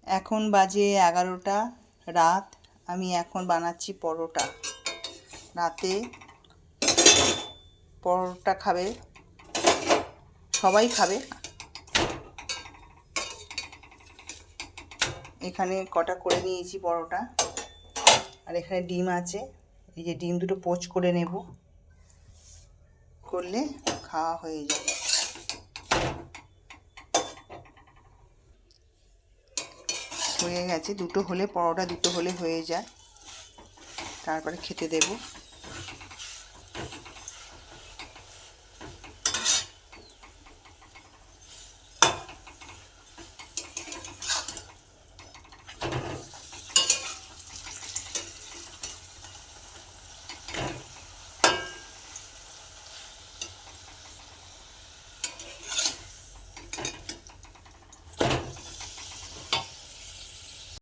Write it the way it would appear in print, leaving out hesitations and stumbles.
এখন বাজে 11টা রাত। আমি এখন বানাচ্ছি পরোটা। রাতে পরোটা খাবে, সবাই খাবে। এখানে কটা করে নিয়েছি পরোটা, আর এখানে ডিম আছে। এই যে ডিম দুটো পোচ করে নেব, করলে খাওয়া হয়ে যাবে। হয়ে গেছে, দুটো হলে পরোটা দুটো হলে হয়ে যায়, তারপরে খেতে দেব।